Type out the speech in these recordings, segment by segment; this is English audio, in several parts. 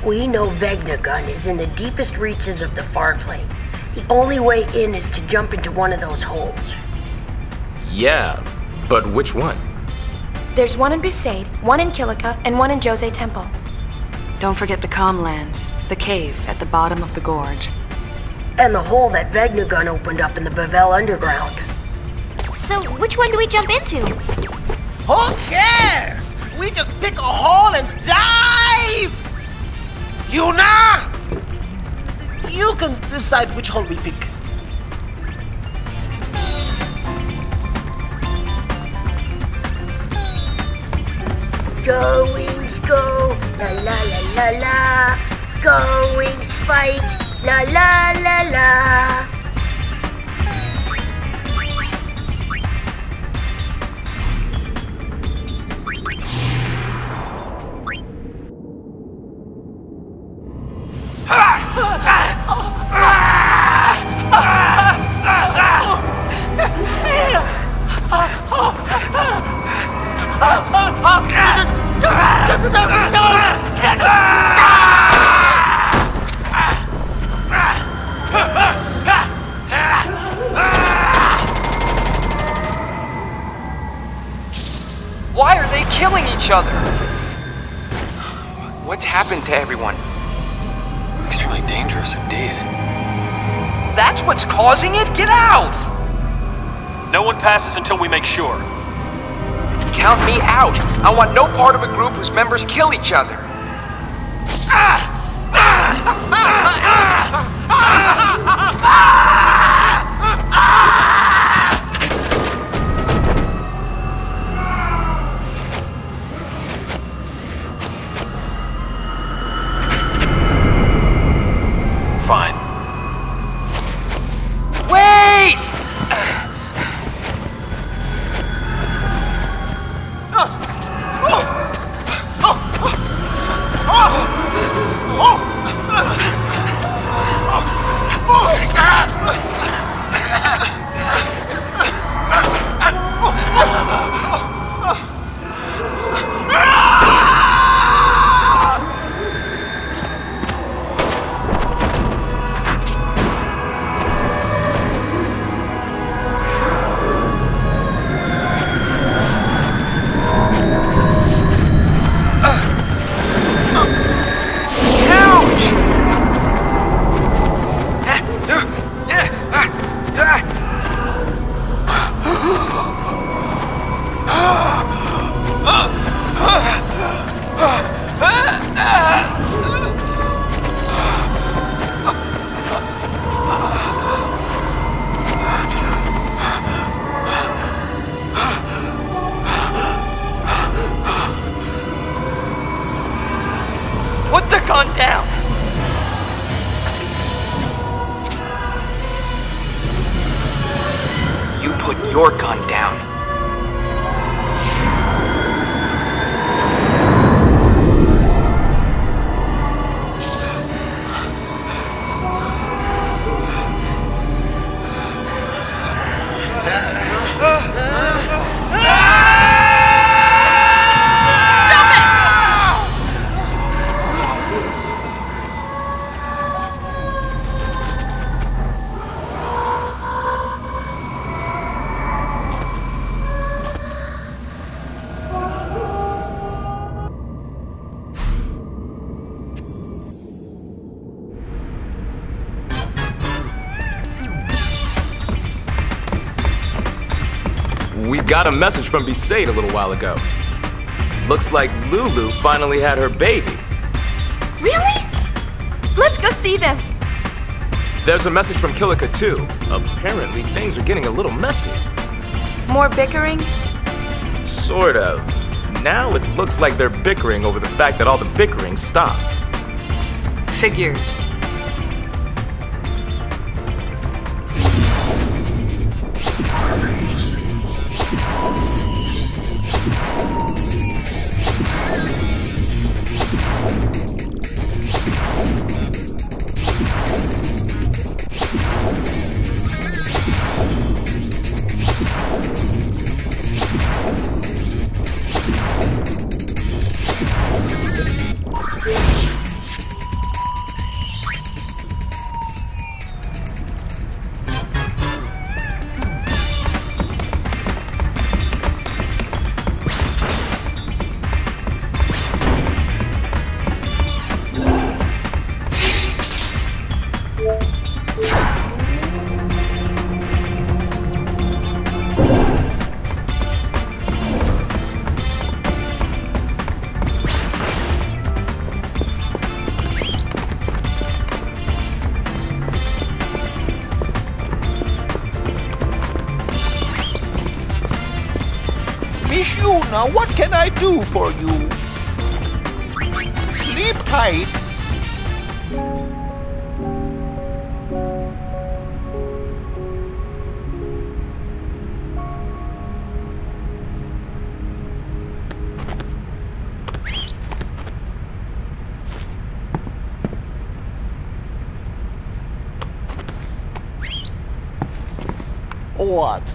We know Vegnagun is in the deepest reaches of the far plane. The only way in is to jump into one of those holes. Yeah, but which one? There's one in Besaid, one in Kilika, and one in Jose Temple. Don't forget the Comlands, the cave at the bottom of the gorge. And the hole that Vegnagun opened up in the Bavel underground. So, which one do we jump into? Who cares? We just pick a hole and dive! Yuna! You can decide which hole we pick. Go wings go, la la la la la. Go wings fight, la la la la. Why are they killing each other? What's happened to everyone? Extremely dangerous indeed. That's what's causing it? Get out! No one passes until we make sure. Count me out. I want no part of a group whose members kill each other. Fine. Wait! Put the gun down! You put your gun down. We got a message from Besaid a little while ago. Looks like Lulu finally had her baby. Really? Let's go see them. There's a message from Kilika too. Apparently things are getting a little messy. More bickering? Sort of. Now it looks like they're bickering over the fact that all the bickering stopped. Figures. Miss Yuna, what can I do for you? Sleep tight.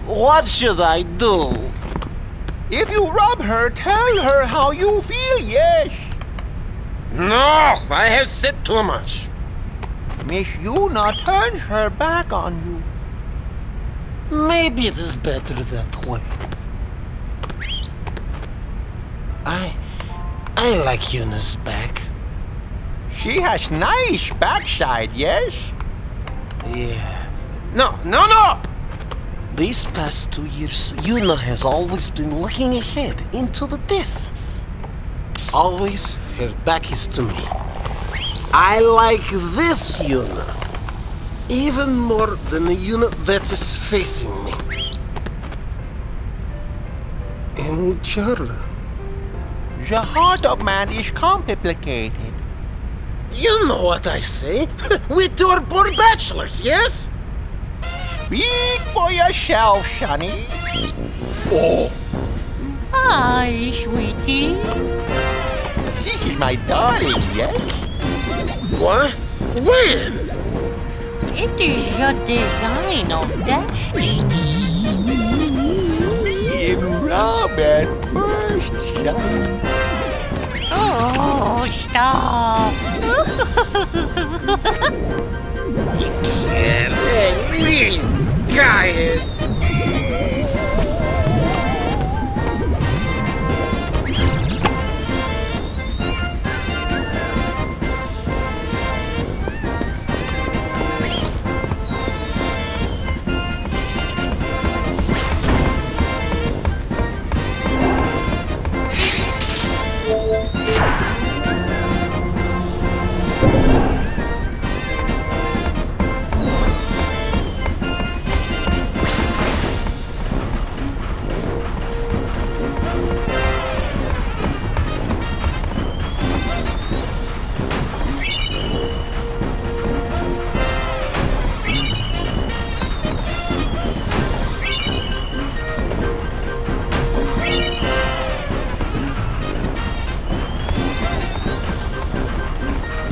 What should I do? If you rub her, tell her how you feel, yes. No, I have said too much. Miss Yuna turns her back on you. Maybe it is better that way. I like Yuna's back. She has nice backside, yes? Yeah. No! These past 2 years, Yuna has always been looking ahead into the distance. Always her back is to me. I like this Yuna even more than the Yuna that is facing me. And Jara. The heart of man is complicated. You know what I say. We two are poor bachelors, yes? Speak for yourself, Sonny. Oh. Hi, sweetie. This is my darling, yes? What? When? It is your design of destiny. Me and Robert first, Sonny. Oh, stop. Leave, guy.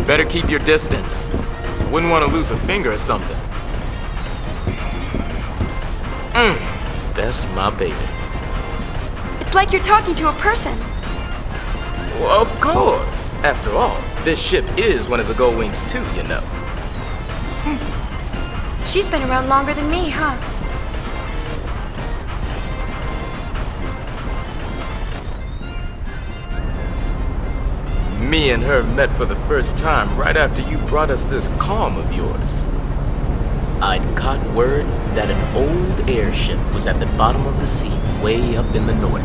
Better keep your distance. Wouldn't want to lose a finger or something. That's my baby. It's like you're talking to a person. Well, of course. After all, this ship is one of the Gold Wings too, you know. She's been around longer than me, huh? Me and her met for the first time right after you brought us this calm of yours. I'd caught word that an old airship was at the bottom of the sea way up in the north.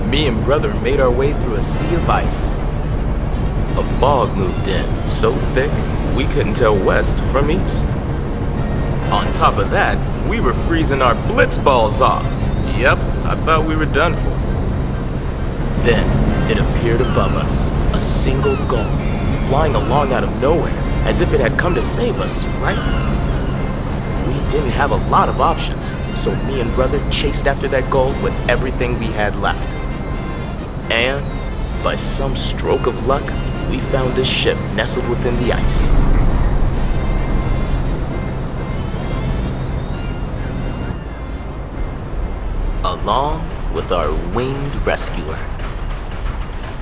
Me and brother made our way through a sea of ice. A fog moved in so thick we couldn't tell west from east. On top of that, we were freezing our blitz balls off. Yep, I thought we were done for. Then, it appeared above us, a single gull, flying along out of nowhere, as if it had come to save us, right? We didn't have a lot of options, so me and brother chased after that gull with everything we had left. And, by some stroke of luck, we found this ship nestled within the ice. Along with our winged rescuer.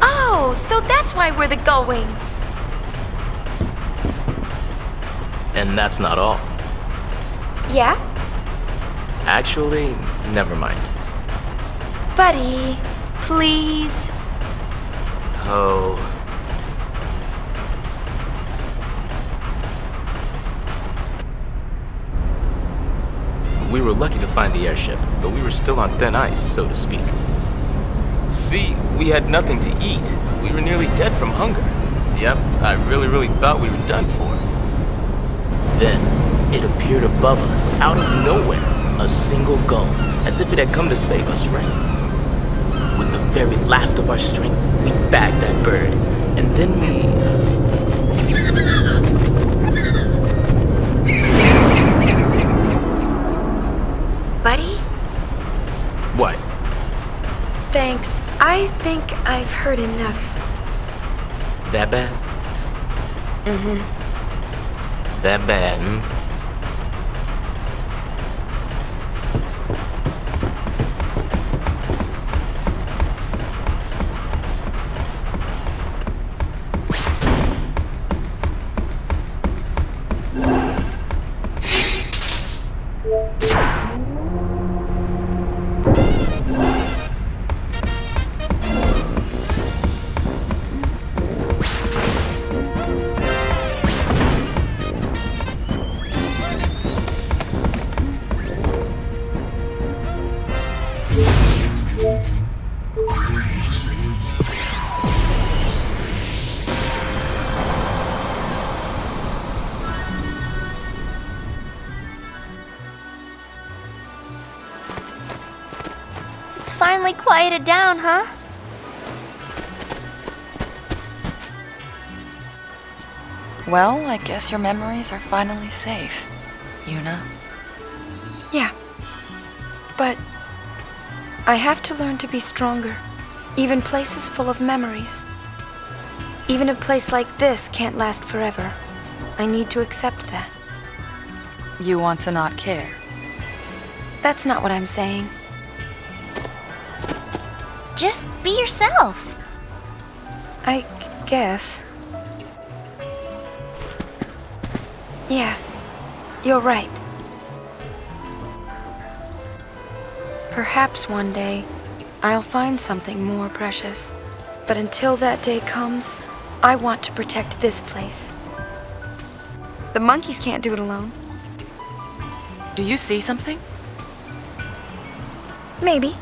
Oh, so that's why we're the Gull Wings. And that's not all. Yeah? Actually, never mind. Buddy, please. Oh. We were lucky to find the airship, but we were still on thin ice, so to speak. See, we had nothing to eat. We were nearly dead from hunger. Yep, I really thought we were done for. Then, it appeared above us, out of nowhere, a single gull, as if it had come to save us, right? very last of our strength, we bagged that bird. And then we... Buddy? What? Thanks. I think I've heard enough. That bad? Mm-hmm. That bad, hmm? Finally quieted down, huh? Well, I guess your memories are finally safe, Yuna. Yeah. But I have to learn to be stronger. Even places full of memories. Even a place like this can't last forever. I need to accept that. You want to not care? That's not what I'm saying. Just be yourself. I guess. Yeah, you're right. Perhaps one day, I'll find something more precious. But until that day comes, I want to protect this place. The monkeys can't do it alone. Do you see something? Maybe.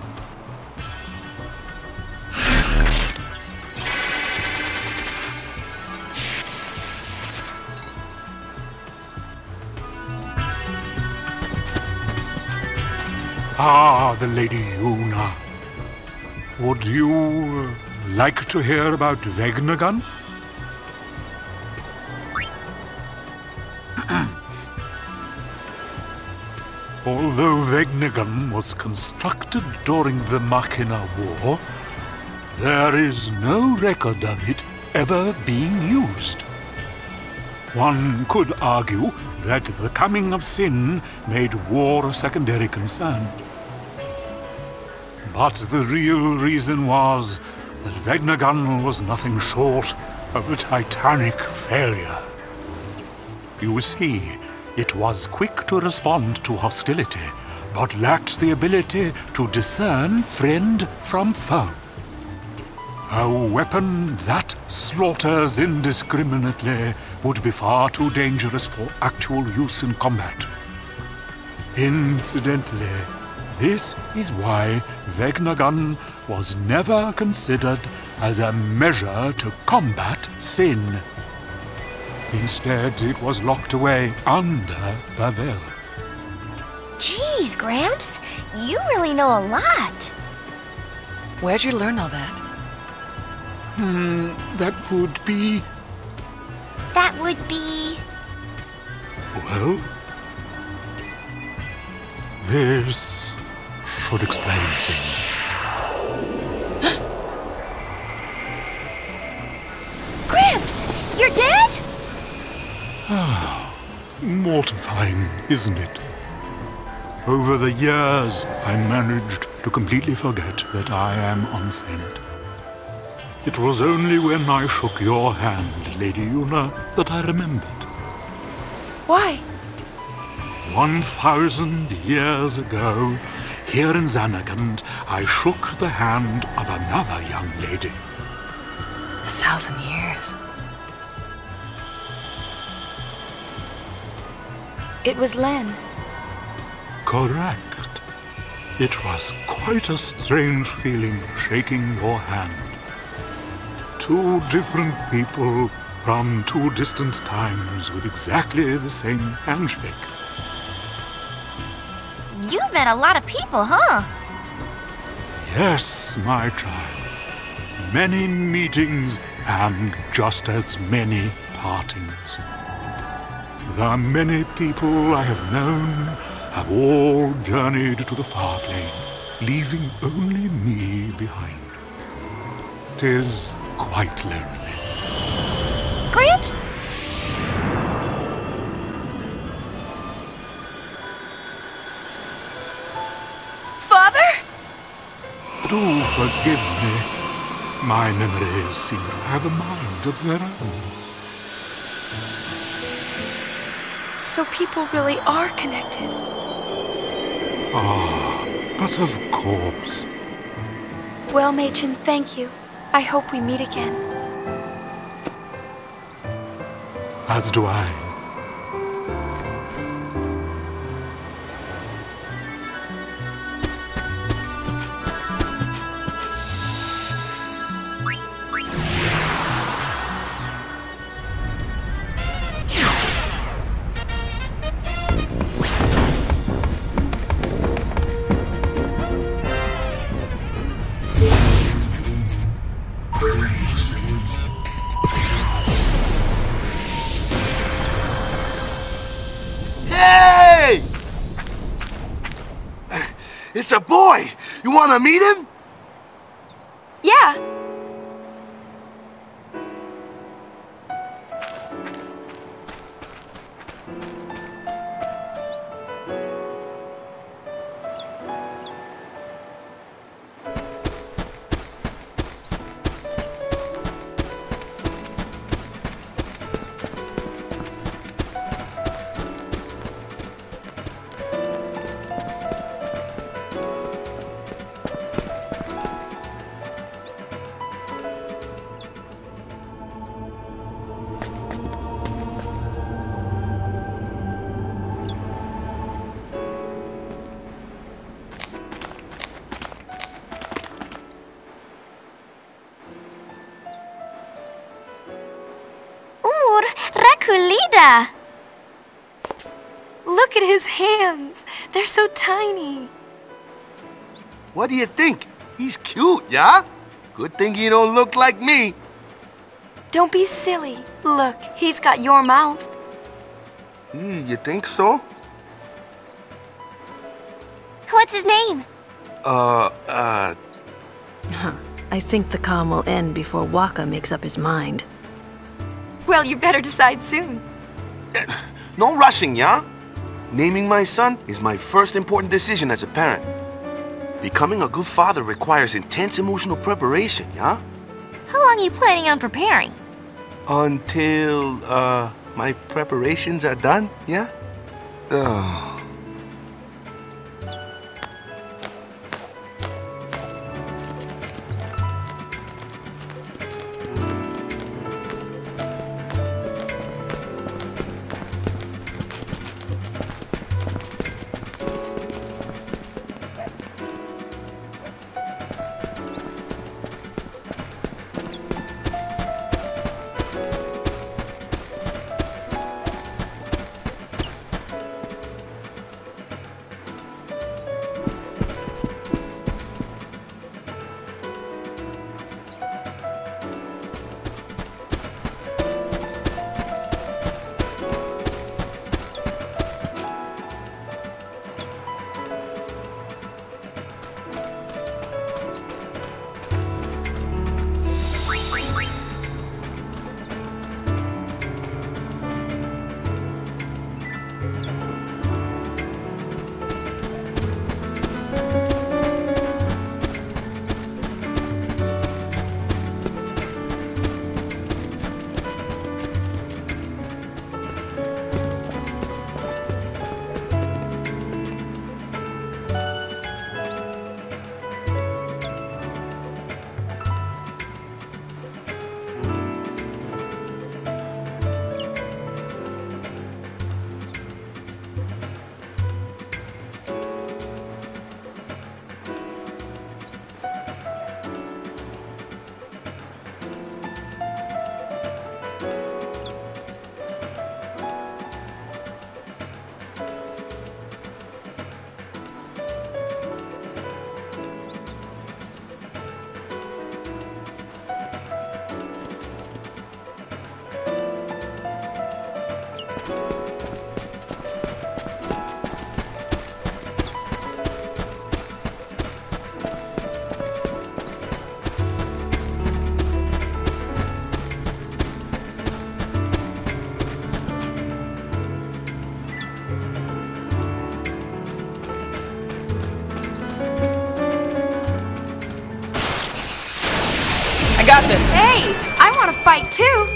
Ah, the Lady Yuna. Would you like to hear about Vegnagun? Although Vegnagun was constructed during the Machina War, there is no record of it ever being used. One could argue that the coming of Sin made war a secondary concern. But the real reason was that Vegnagun was nothing short of a titanic failure. You see, it was quick to respond to hostility, but lacked the ability to discern friend from foe. A weapon that slaughters indiscriminately would be far too dangerous for actual use in combat. Incidentally, this is why Vegnagun was never considered as a measure to combat sin. Instead, it was locked away under the veil. Jeez, Gramps, you really know a lot. Where'd you learn all that? That would be... That would be... Well... This should explain things. Gramps, you're dead? Mortifying, isn't it? Over the years, I managed to completely forget that I am unsent. It was only when I shook your hand, Lady Yuna, that I remembered. Why? 1,000 years ago, here in Xanagand, I shook the hand of another young lady. 1,000 years. It was Len. Correct. It was quite a strange feeling shaking your hand. Two different people from two distant times with exactly the same handshake. You've met a lot of people, huh? Yes, my child. many meetings and just as many partings. The many people I have known have all journeyed to the far plane, leaving only me behind. 'Tis quite lonely. Gramps? Father? Do forgive me. My memories seem to have a mind of their own. So people really are connected. Ah, but of course. Well, Machen, thank you. I hope we meet again. As do I. Hey! It's a boy! You wanna meet him? Yeah. Rakulida! Look at his hands. They're so tiny. What do you think? He's cute, yeah? Good thing he don't look like me. Don't be silly. Look, he's got your mouth. You think so? What's his name? I think the calm will end before Waka makes up his mind. Well, you better decide soon. No rushing, yeah? Naming my son is my first important decision as a parent. Becoming a good father requires intense emotional preparation, yeah? How long are you planning on preparing? Until, my preparations are done, yeah? Oh. got this. Hey, I want to fight too.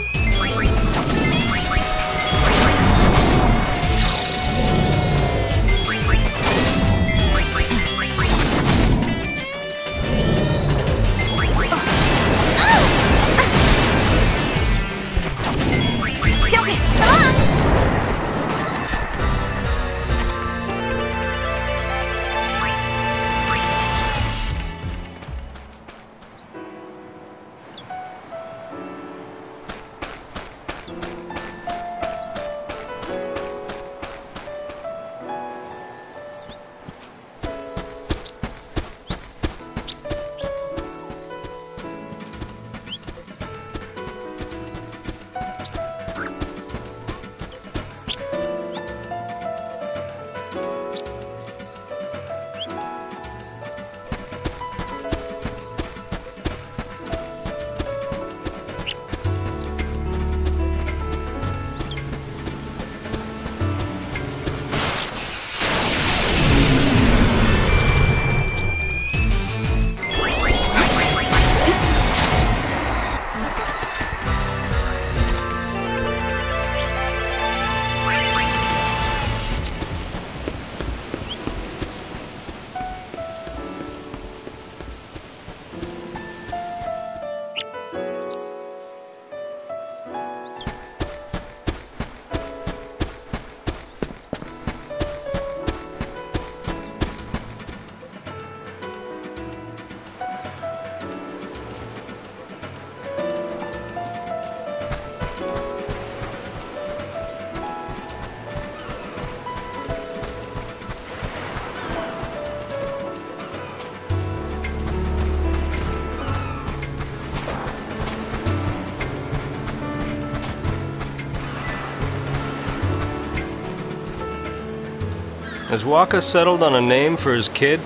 Has Waka settled on a name for his kid?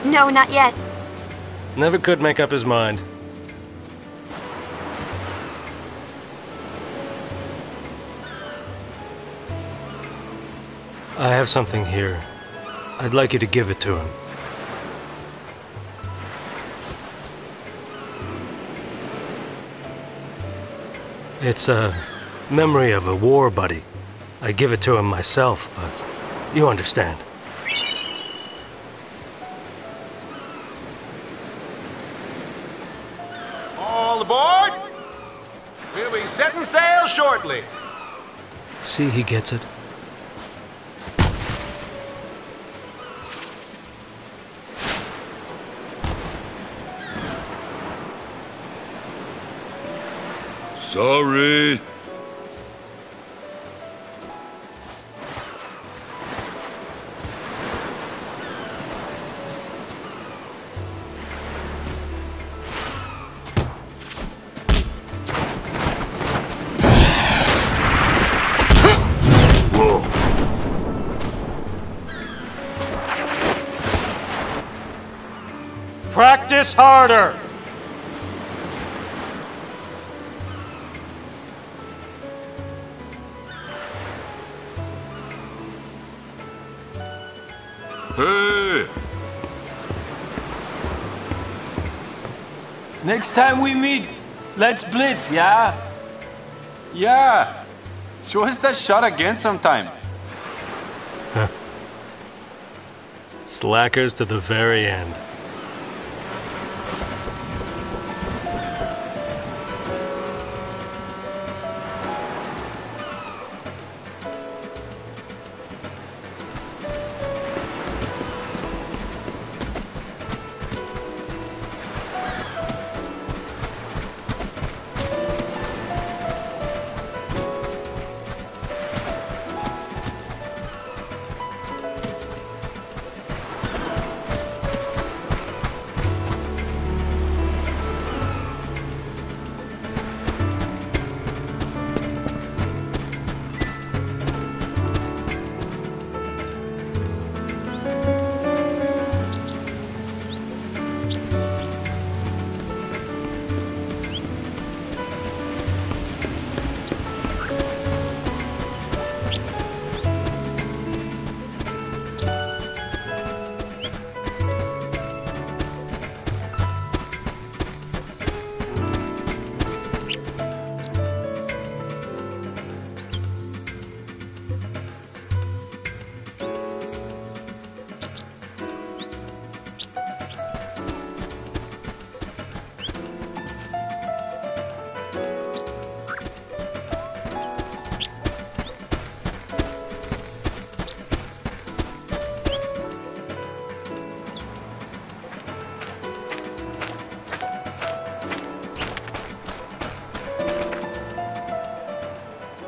No, not yet. Never could make up his mind. I have something here. I'd like you to give it to him. It's a memory of a war buddy. I give it to him myself, but you understand. All aboard! We'll be setting sail shortly. See, he gets it. Sorry. Practice harder! Hey! Next time we meet, let's blitz, yeah? Yeah. Show us that shot again sometime. Slackers to the very end.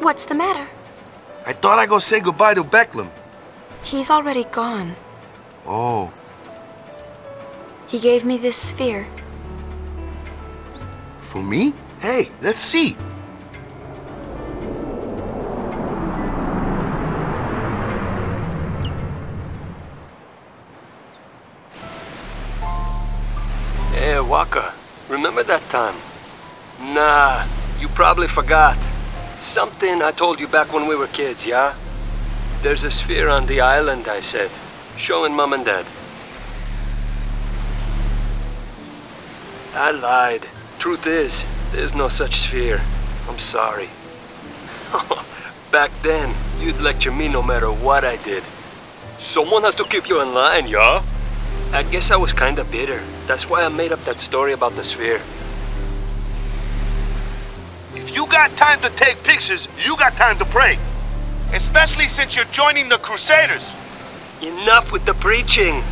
What's the matter? I thought I'd go say goodbye to Becklem. He's already gone. Oh. He gave me this sphere. For me? Hey, let's see. Hey, Waka, remember that time? Nah, you probably forgot. Something I told you back when we were kids, yeah? There's a sphere on the island, I said. Showing Mom and Dad. I lied. Truth is, there's no such sphere. I'm sorry. Back then, you'd lecture me no matter what I did. Someone has to keep you in line, yeah? I guess I was kinda bitter. That's why I made up that story about the sphere. If you got time to take pictures, you got time to pray. Especially since you're joining the Crusaders. Enough with the preaching.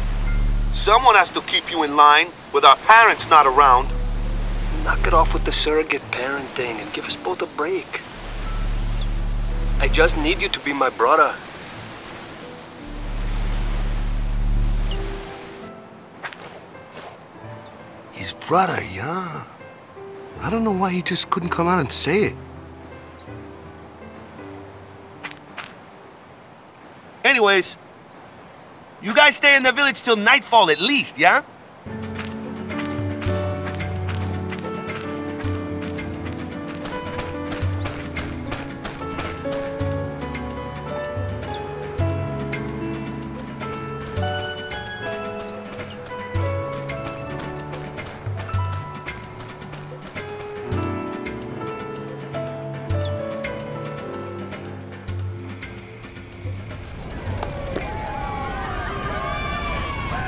Someone has to keep you in line with our parents not around. Knock it off with the surrogate parent thing and give us both a break. I just need you to be my brother. His brother, yeah. I don't know why he just couldn't come out and say it. Anyways, you guys stay in the village till nightfall at least, yeah?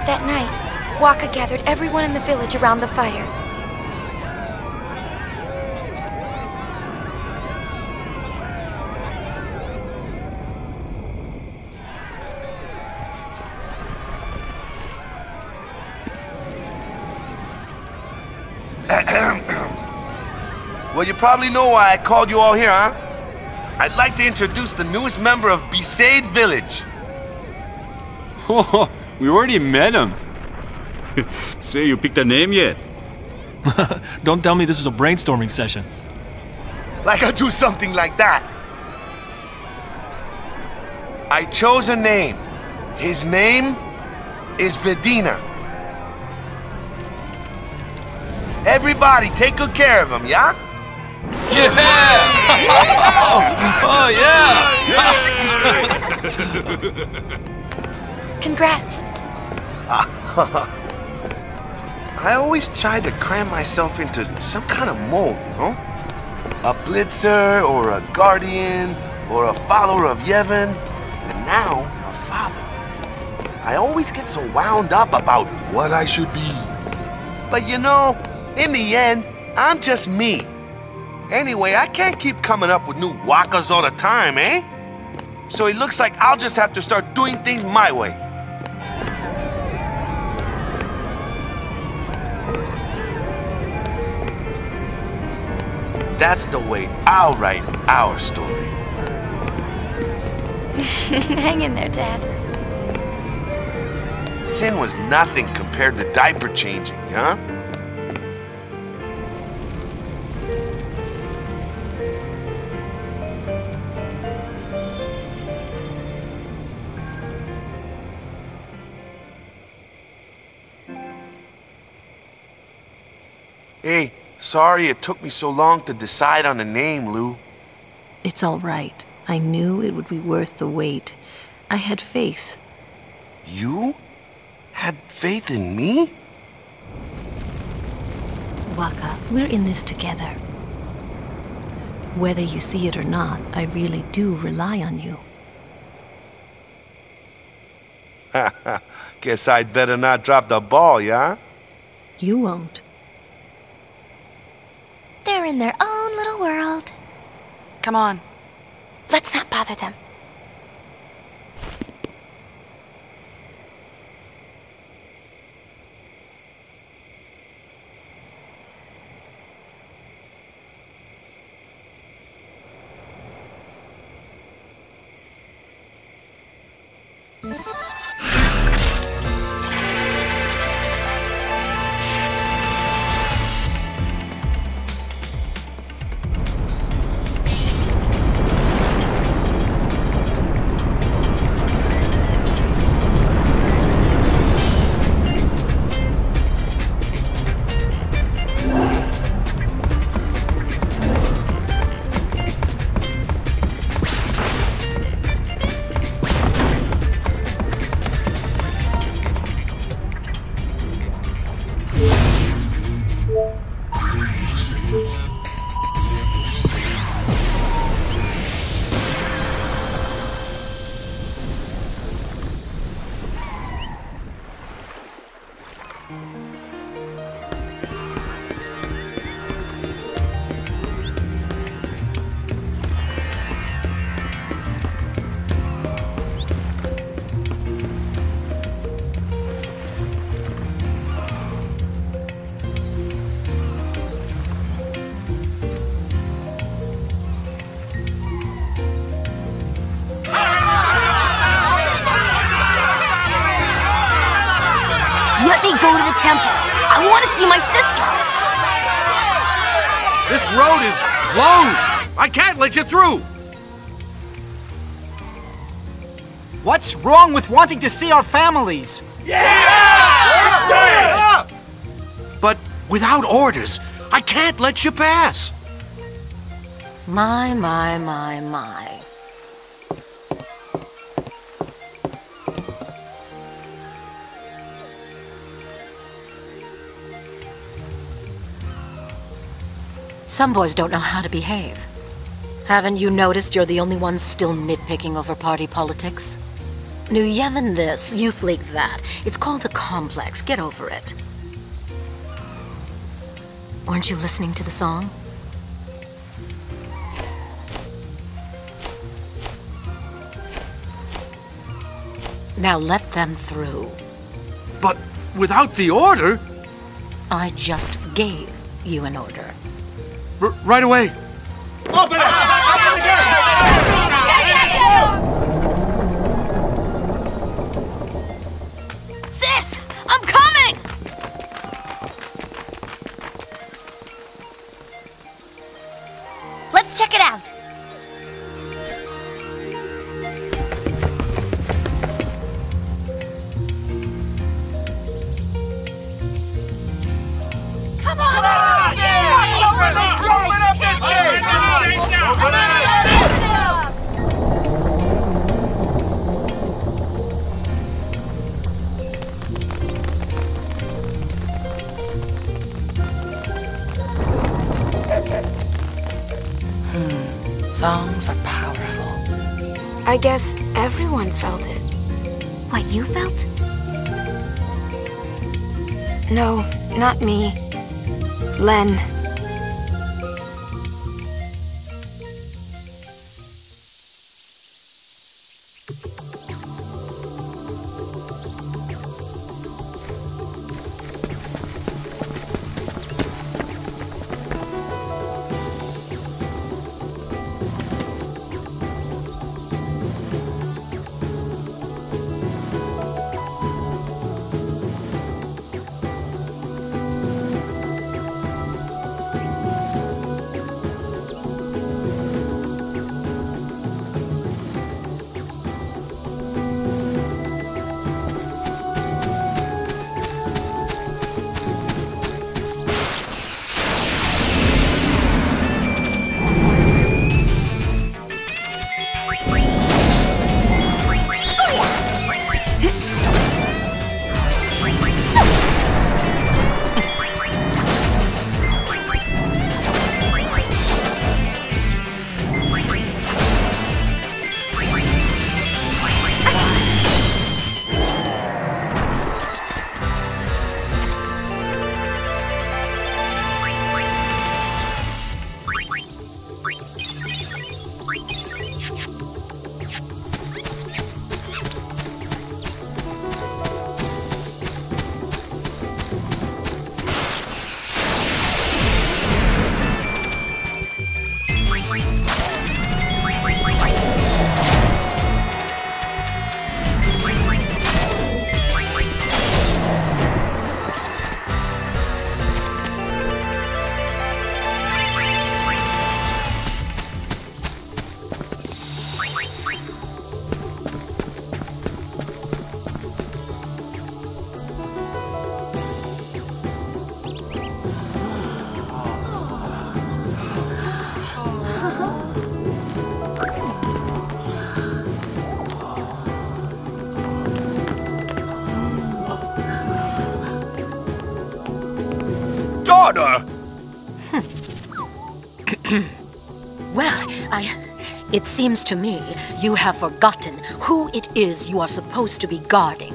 That night, Waka gathered everyone in the village around the fire. Well, you probably know why I called you all here, huh? I'd like to introduce the newest member of Besaid Village. We already met him. Say, you picked a name yet? Don't tell me this is a brainstorming session. Like I do something like that. I chose a name. His name is Vedina. Everybody, take good care of him, yeah? Yeah! Oh, yeah! Congrats. I always tried to cram myself into some kind of mold, you know? A blitzer, or a guardian, or a follower of Yevon, and now a father. I always get so wound up about what I should be. But you know, in the end, I'm just me. Anyway, I can't keep coming up with new wakas all the time, eh? So it looks like I'll just have to start doing things my way. That's the way I'll write our story. Hang in there, Dad. Sin was nothing compared to diaper changing, huh? Hey, sorry it took me so long to decide on a name, Lou. It's all right. I knew it would be worth the wait. I had faith. You? Had faith in me? Waka, we're in this together. Whether you see it or not, I really do rely on you. Guess I'd better not drop the ball, yeah? You won't. They're in their own little world. Come on. Let's not bother them. temple. I want to see my sister. This road is closed. I can't let you through. What's wrong with wanting to see our families? Yeah! But without orders, I can't let you pass. My. Some boys don't know how to behave. Haven't you noticed you're the only ones still nitpicking over party politics? New Yevon this, youth league that. It's called a complex. Get over it. Weren't you listening to the song? Now let them through. But without the order? I just gave you an order. Right away. Open it! Sis, I'm coming! Let's check it out. Come on! Open up this gate! Open it! Songs are powerful. I guess everyone felt it. What you felt? No, not me. Len. Daughter! Well, it seems to me you have forgotten who it is you are supposed to be guarding.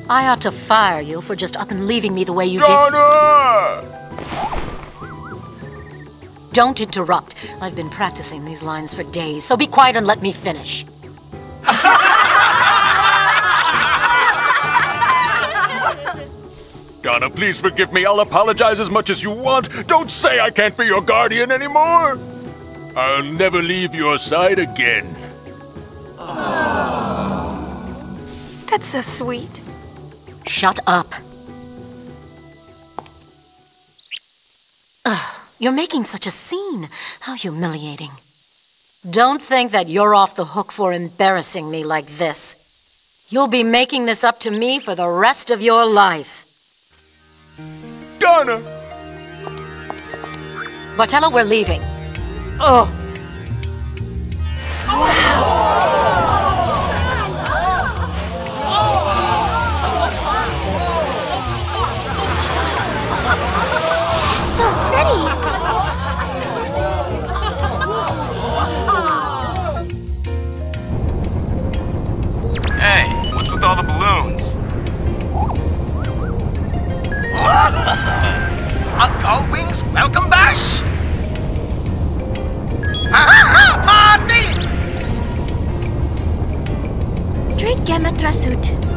I ought to fire you for just up and leaving me the way you Daughter! did. Don't interrupt. I've been practicing these lines for days, so be quiet and let me finish. Donna, please forgive me. I'll apologize as much as you want. Don't say I can't be your guardian anymore. I'll never leave your side again. That's so sweet. Shut up. You're making such a scene. How humiliating. Don't think that you're off the hook for embarrassing me like this. You'll be making this up to me for the rest of your life. Donna! Bartello, we're leaving. Oh! So pretty. Hey, what's with all the balloons? Gullwings, welcome bash! Party! Straight gamma trasut.